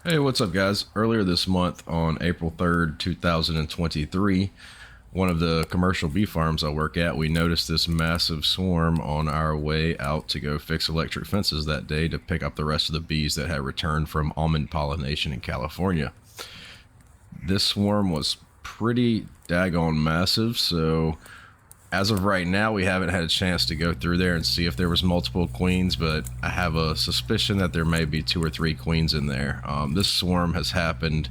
Hey, what's up, guys? Earlier this month, on April 3rd, 2023, one of the commercial bee farms I work at, we noticed this massive swarm on our way out to go fix electric fences that day to pick up the rest of the bees that had returned from almond pollination in California. This swarm was pretty daggone massive, so as of right now, we haven't had a chance to go through there and see if there was multiple queens, but I have a suspicion that there may be 2 or 3 queens in there. This swarm has happened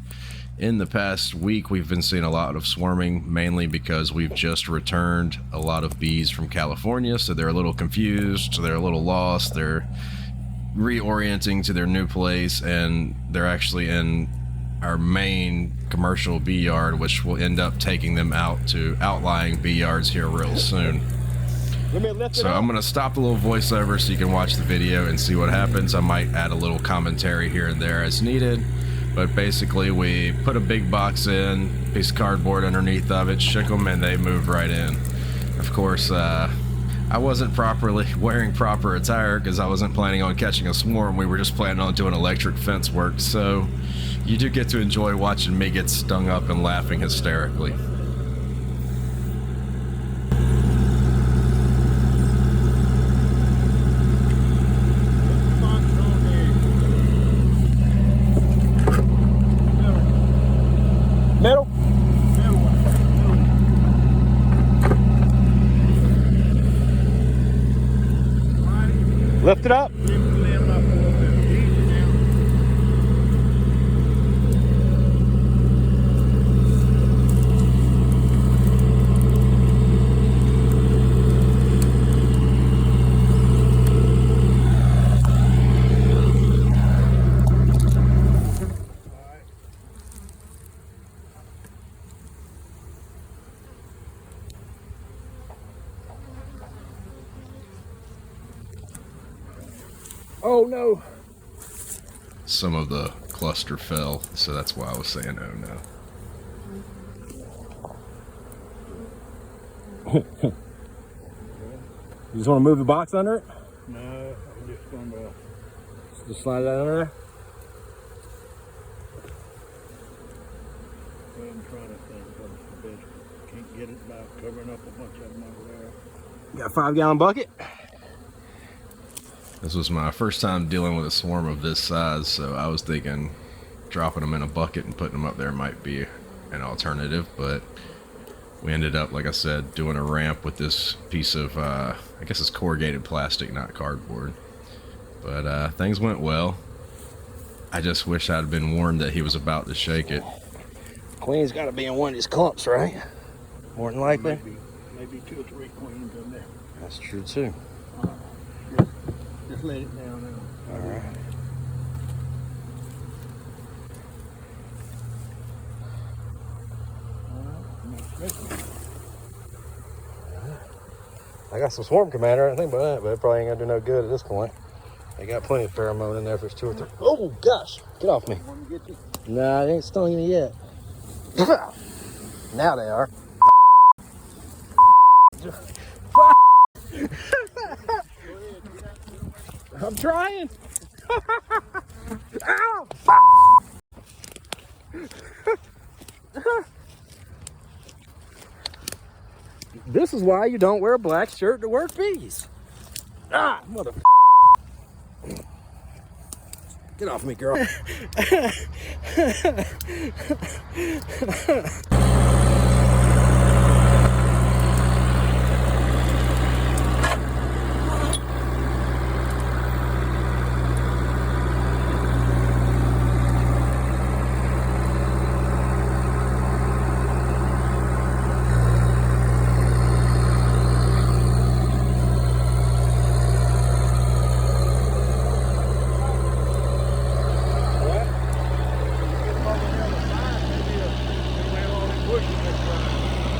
in the past week. We've been seeing a lot of swarming, mainly because we've just returned a lot of bees from California, so they're a little confused, so they're a little lost, they're reorienting to their new place, and they're actually in our main commercial bee yard, which will end up taking them out to outlying bee yards here real soon. So I'm going to stop the little voiceover so you can watch the video and see what happens. I might add a little commentary here and there as needed, but basically we put a big box in, piece of cardboard underneath of it, shook them, and they moved right in. Of course, I wasn't properly wearing proper attire because I wasn't planning on catching a swarm. We were just planning on doing electric fence work, so you do get to enjoy watching me get stung up and laughing hysterically. Middle. Lift it up. Oh no. Some of the cluster fell, so that's why I was saying oh You just want to move the box under it? No, I'm just going to Just slide that under there. go ahead and try to think what's the best. Can't get it by covering up a bunch of them over there. Got a 5-gallon bucket. This was my first time dealing with a swarm of this size, so I was thinking dropping them in a bucket and putting them up there might be an alternative, but we ended up, like I said, doing a ramp with this piece of, I guess it's corrugated plastic, not cardboard. But things went well. I just wish I'd been warned that he was about to shake it. Queen's got to be in one of these clumps, right? More than likely. Maybe 2 or 3 queens in there. That's true too. Just let it down now. All right. I got some swarm commander. I think about that, but it probably ain't gonna do no good at this point. They got plenty of pheromone in there if there's 2 or 3. Oh gosh, get off me. Nah, they ain't stung me yet. Now they are. I'm trying. Ow! This is why you don't wear a black shirt to work bees. Ah, mother. Get off me, girl.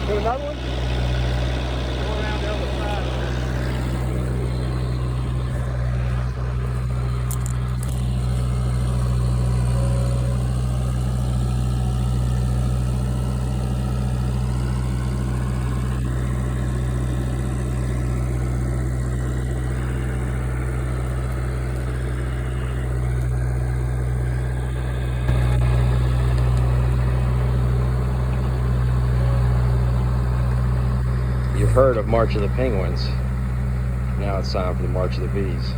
Put another one? Go around the other side. heard of March of the Penguins. Now it's time for the March of the Bees.